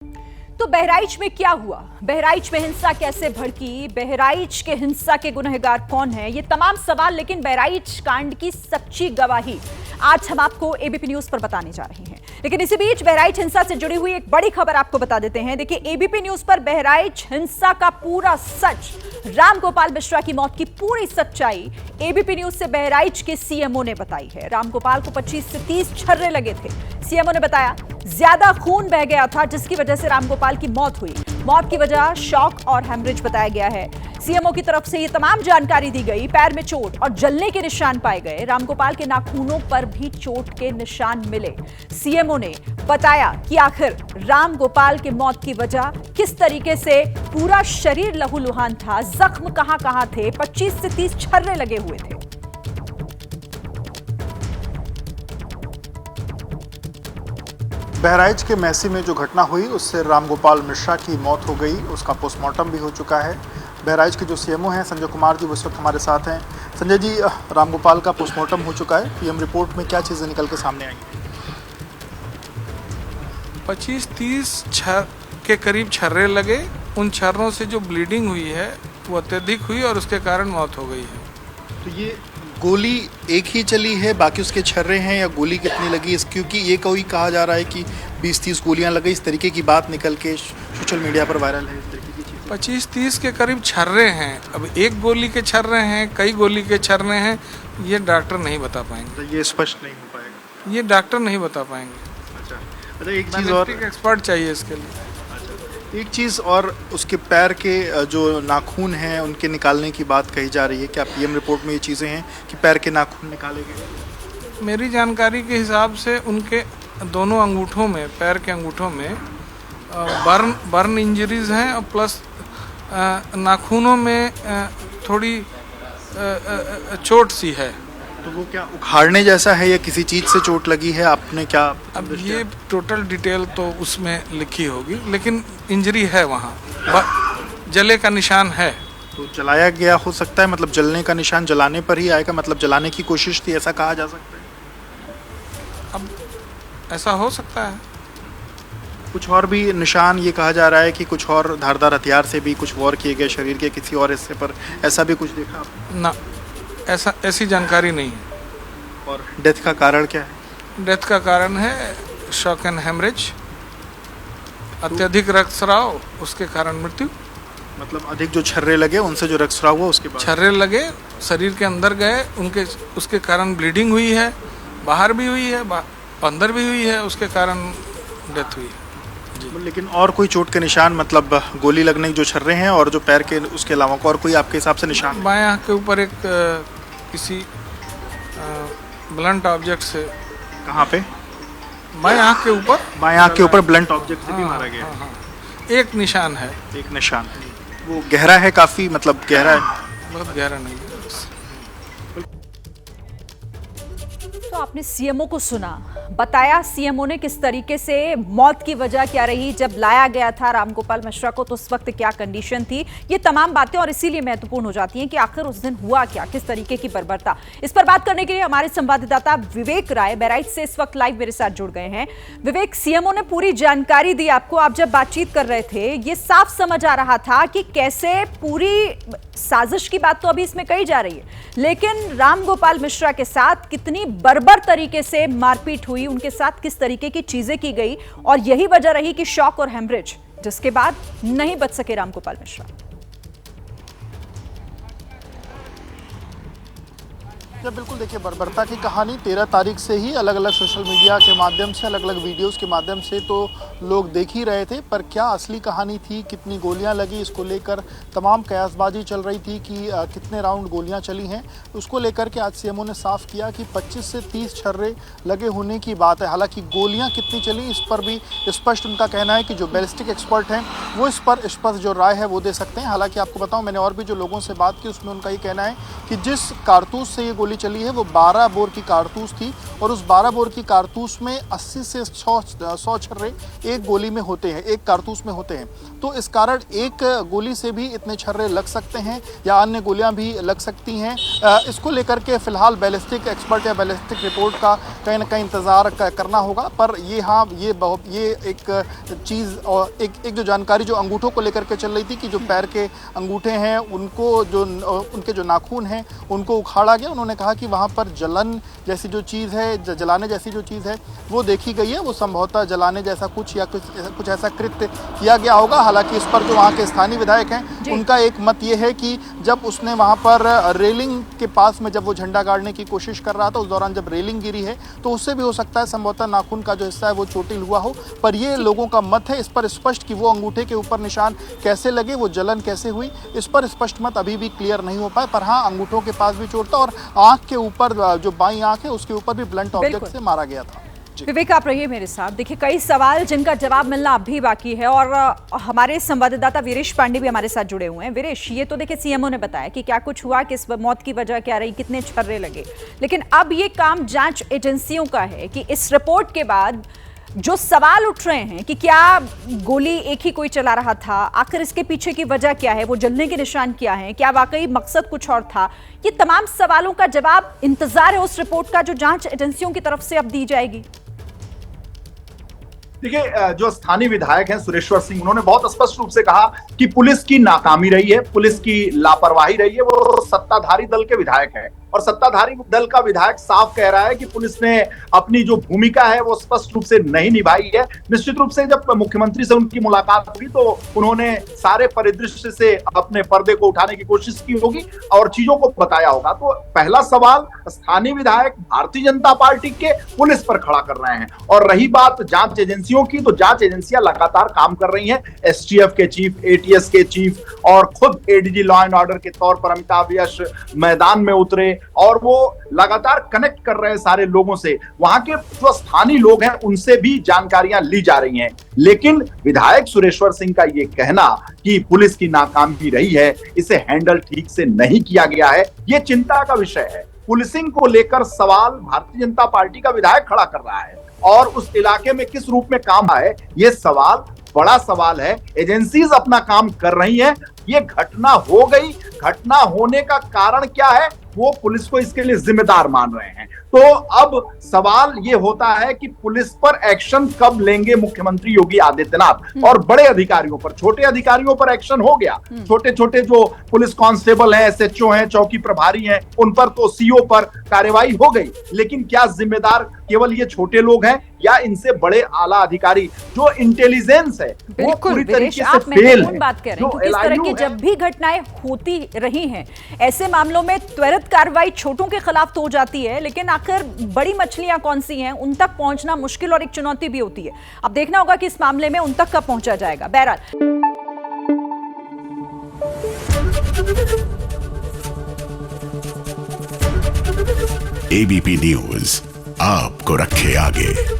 तो बहराइच में क्या हुआ? बहराइच में हिंसा कैसे भड़की? बहराइच के हिंसा के गुनहगार कौन है? ये तमाम सवाल, लेकिन बहराइच कांड की सच्ची गवाही आज हम आपको एबीपी न्यूज पर बताने जा रहे हैं। लेकिन इसी बीच बहराइच हिंसा से जुड़ी हुई एक बड़ी खबर आपको बता देते हैं। देखिए, एबीपी न्यूज पर बहराइच हिंसा का पूरा सच, रामगोपाल मिश्रा की मौत की पूरी सच्चाई एबीपी न्यूज से बहराइच के सीएमओ ने बताई है। रामगोपाल को 25 से 30 छर्रे लगे थे। सीएमओ ने बताया ज्यादा खून बह गया था, जिसकी वजह से रामगोपाल की मौत हुई। मौत की वजह शॉक और हेमरेज बताया गया है। सीएमओ की तरफ से ये तमाम जानकारी दी गई। पैर में चोट और जलने के निशान पाए गए। रामगोपाल के नाखूनों पर भी चोट के निशान मिले। सीएमओ ने बताया कि आखिर रामगोपाल की मौत की वजह किस तरीके से, पूरा शरीर लहूलुहान था, जख्म कहां-कहां थे, 25 से 30 छर्रे लगे हुए थे। बहराइच के मैसी में जो घटना हुई उससे रामगोपाल मिश्रा की मौत हो गई। उसका पोस्टमार्टम भी हो चुका है। बहराइच के जो सीएमओ हैं संजय कुमार जी, वो इस वक्त हमारे साथ हैं। संजय जी, रामगोपाल का पोस्टमार्टम हो चुका है। पीएम रिपोर्ट में क्या चीज़ें निकल के सामने आई? 25-30 के करीब छर्रे लगे। उन छर्रों से जो ब्लीडिंग हुई है वो अत्यधिक हुई और उसके कारण मौत हो गई है। तो ये गोली एक ही चली है, बाकी उसके छर्रे हैं, या गोली कितनी लगी? क्योंकि ये कोई कहा जा रहा है कि 20-30 गोलियां लगी, इस तरीके की बात निकल के सोशल मीडिया पर वायरल है। इस तरीके की चीज़ 25-30 के करीब छर्रे हैं। अब एक गोली के छर्रे हैं, कई गोली के छर्रे हैं, ये डॉक्टर नहीं बता पाएंगे। तो ये स्पष्ट नहीं हो पाएगा। ये डॉक्टर नहीं बता पाएंगे। अच्छा, एक चीज़ और, एक्सपर्ट चाहिए इसके लिए। एक चीज़ और, उसके पैर के जो नाखून हैं उनके निकालने की बात कही जा रही है। क्या पीएम रिपोर्ट में ये चीज़ें हैं कि पैर के नाखून निकाले गए? मेरी जानकारी के हिसाब से उनके दोनों अंगूठों में, पैर के अंगूठों में बर्न इंजरीज हैं और प्लस नाखूनों में थोड़ी चोट सी है। तो वो क्या उखाड़ने जैसा है या किसी चीज़ से चोट लगी है? आपने क्या, अब ये टोटल डिटेल तो उसमें लिखी होगी, लेकिन इंजरी है वहाँ, जले का निशान है। तो जलाया गया हो सकता है, मतलब जलने का निशान जलाने पर ही आएगा, मतलब जलाने की कोशिश थी, ऐसा कहा जा सकता है? अब ऐसा हो सकता है। कुछ और भी निशान, ये कहा जा रहा है कि कुछ और धारदार हथियार से भी कुछ वार किए गए शरीर के किसी और हिस्से पर, ऐसा भी कुछ देखा आपने? ना, ऐसी जानकारी नहीं है। और डेथ का कारण क्या है? डेथ का कारण है शॉक एंड हेमरेज, अत्यधिक रक्तस्राव, उसके कारण मृत्यु। मतलब अधिक जो छर्रे लगे उनसे जो रक्तस्राव हुआ उसके बाद? छर्रे लगे, शरीर के अंदर गए, उसके कारण ब्लीडिंग हुई है, बाहर भी हुई है, अंदर भी हुई है, उसके कारण डेथ हुई है। लेकिन और कोई चोट के निशान, मतलब गोली लगने के जो छर्रे हैं और जो पैर के, उसके अलावा और कोई आपके हिसाब से निशान? बाएं आँख के ऊपर एक किसी ब्लंट ऑब्जेक्ट से। कहाँ पे? बाएं आँख के ऊपर। बाएं आँख के ऊपर ब्लंट ऑब्जेक्ट से भी मारा गया? हाँ। एक निशान है। एक निशान है। वो गहरा है काफ़ी, मतलब गहरा है? बहुत गहरा नहीं है। तो आपने सीएमओ को सुना, बताया सीएमओ ने किस तरीके से मौत की वजह क्या रही, जब लाया गया था रामगोपाल मिश्रा को तो उस वक्त क्या कंडीशन थी। ये तमाम बातें और इसीलिए महत्वपूर्ण हो जाती हैं कि आखिर उस दिन हुआ क्या, किस तरीके की बर्बरता। इस पर बात करने के लिए हमारे संवाददाता विवेक राय बहराइच से इस वक्त लाइव मेरे साथ जुड़ गए हैं। विवेक, सीएमओ ने पूरी जानकारी दी आपको। आप जब बातचीत कर रहे थे, ये साफ समझ आ रहा था कि कैसे पूरी साजिश की बात तो अभी इसमें कही जा रही है, लेकिन रामगोपाल मिश्रा के साथ कितनी बर्बर तरीके से मारपीट हुई, उनके साथ किस तरीके की चीजें की गई, और यही वजह रही कि शॉक और हेमरेज, जिसके बाद नहीं बच सके रामगोपाल मिश्रा। जब बिल्कुल देखिए, बर्बरता की कहानी 13 तारीख से ही अलग अलग सोशल मीडिया के माध्यम से, अलग अलग वीडियोस के माध्यम से तो लोग देख ही रहे थे, पर क्या असली कहानी थी, कितनी गोलियां लगी, इसको लेकर तमाम कयासबाजी चल रही थी कि कितने राउंड गोलियां चली हैं। उसको लेकर के आज सीएमओ ने साफ किया कि 25 से 30 छर्रे लगे होने की बात है। हालांकि गोलियाँ कितनी चली इस पर भी स्पष्ट उनका कहना है कि जो बैलिस्टिक एक्सपर्ट हैं वो इस पर स्पष्ट जो राय है वो दे सकते हैं। हालांकि आपको बताऊं, मैंने और भी जो लोगों से बात की उसमें उनका ये कहना है कि जिस कारतूस से ये गोली चली है वो 12 बोर की कारतूस थी और उस 12 बोर की कारतूस में 80 से 100 छर्रे एक गोली में होते हैं, एक कारतूस में होते हैं। तो इस कारण एक गोली से भी इतने छर्रे लग सकते हैं या अन्य गोलियां भी लग सकती हैं। इसको लेकर के फिलहाल बैलिस्टिक एक्सपर्ट या बैलिस्टिक रिपोर्ट का कहीं ना कहीं इंतज़ार करना होगा। पर ये हाँ, ये एक चीज़ और एक जो जानकारी जो अंगूठों को लेकर के चल रही थी कि जो पैर के अंगूठे हैं उनको उनके जो नाखून हैं उनको उखाड़ा गया। उन्होंने कहा कि वहाँ पर जलन जैसी जो चीज़ है, जलाने जैसी जो चीज़ है वो देखी गई है। वो संभवतः जलाने जैसा कुछ या कुछ ऐसा कृत्य किया गया होगा। हालांकि इस पर जो वहाँ के स्थानीय विधायक हैं उनका एक मत ये है कि जब उसने वहाँ पर रेलिंग के पास में जब वो झंडा गाड़ने की कोशिश कर रहा था, उस दौरान जब रेलिंग गिरी है तो उससे भी हो सकता है संभवतः नाखून का जो हिस्सा है वो चोटिल हुआ हो। पर ये लोगों का मत है। इस पर स्पष्ट कि वो अंगूठे के ऊपर निशान कैसे लगे, वो जलन कैसे हुई, इस पर स्पष्ट मत अभी भी क्लियर नहीं हो पाए। पर हाँ, अंगूठों के पास भी चोट था और आंख के ऊपर जो बाईं आंख है उसके ऊपर भी ब्लंट ऑब्जेक्ट से मारा गया था। विवेक, आप रहिए मेरे साथ। देखिए, कई सवाल जिनका जवाब मिलना अब भी बाकी है और हमारे संवाददाता वीरेश पांडे भी हमारे साथ जुड़े हुए हैं। वीरेश, ये तो देखिए सीएमओ ने बताया कि क्या कुछ हुआ, किस मौत की वजह क्या रही, कितने छर्रे लगे, लेकिन अब ये काम जांच एजेंसियों का है कि इस रिपोर्ट के बाद जो सवाल उठ रहे हैं कि क्या गोली एक ही कोई चला रहा था, आखिर इसके पीछे की वजह क्या है, वो जलने के निशान क्या है, क्या वाकई मकसद कुछ और था, ये तमाम सवालों का जवाब इंतजार है उस रिपोर्ट का जो जांच एजेंसियों की तरफ से अब दी जाएगी। देखिए, जो स्थानीय विधायक हैं सुरेश्वर सिंह, उन्होंने बहुत स्पष्ट रूप से कहा कि पुलिस की नाकामी रही है, पुलिस की लापरवाही रही है। वो सत्ताधारी दल के विधायक हैं और सत्ताधारी दल का विधायक साफ कह रहा है कि पुलिस ने अपनी जो भूमिका है वो स्पष्ट रूप से नहीं निभाई है। निश्चित रूप से जब मुख्यमंत्री से उनकी मुलाकात हुई तो उन्होंने सारे परिदृश्य से अपने पर्दे को उठाने की कोशिश की होगी और चीजों को बताया होगा। तो पहला सवाल स्थानीय विधायक भारतीय जनता पार्टी के पुलिस पर खड़ा कर रहे हैं। और रही बात जांच एजेंसियों की, तो जांच एजेंसियां लगातार काम कर रही हैं। एसटीएफ के चीफ, एटीएस के चीफ और खुद एडीजी लॉ एंड ऑर्डर के तौर पर अमिताभ यश मैदान में उतरे और वो लगातार कनेक्ट कर रहे हैं सारे लोगों से। वहां के जो स्थानीय लोग हैं उनसे भी जानकारियां ली जा रही हैं। लेकिन विधायक सुरेश्वर सिंह का ये कहना कि पुलिस की नाकामी रही है, इसे हैंडल ठीक से नहीं किया गया है, ये चिंता का विषय है। पुलिसिंग को लेकर सवाल भारतीय जनता पार्टी का विधायक खड़ा कर रहा है और उस इलाके में किस रूप में काम है, ये सवाल बड़ा सवाल है। एजेंसीज अपना काम कर रही हैं। ये घटना हो गई, घटना होने का कारण क्या है वो पुलिस को इसके लिए जिम्मेदार मान रहे हैं। तो अब सवाल ये होता है कि पुलिस पर एक्शन कब लेंगे मुख्यमंत्री योगी आदित्यनाथ। और बड़े अधिकारियों पर, छोटे अधिकारियों पर एक्शन हो गया। छोटे छोटे जो पुलिस कांस्टेबल हैं, एसएचओ हैं, चौकी प्रभारी हैं, उन पर तो सीओ पर कार्रवाई हो गई। लेकिन क्या जिम्मेदार केवल ये छोटे लोग हैं या इनसे बड़े आला अधिकारी जो इंटेलिजेंस है वो पूरी तरीके से फेल है। बात कर रहे हैं किस तरह की जब भी घटनाएं होती रही हैं, ऐसे मामलों में त्वरित कार्रवाई छोटों के खिलाफ तो हो जाती है, लेकिन आखिर बड़ी मछलियां कौन सी हैं उन तक पहुंचना मुश्किल और एक चुनौती भी होती है। अब देखना होगा कि इस मामले में उन तक कब पहुंचा जाएगा। बहरहाल एबीपी न्यूज आपको रखे आगे।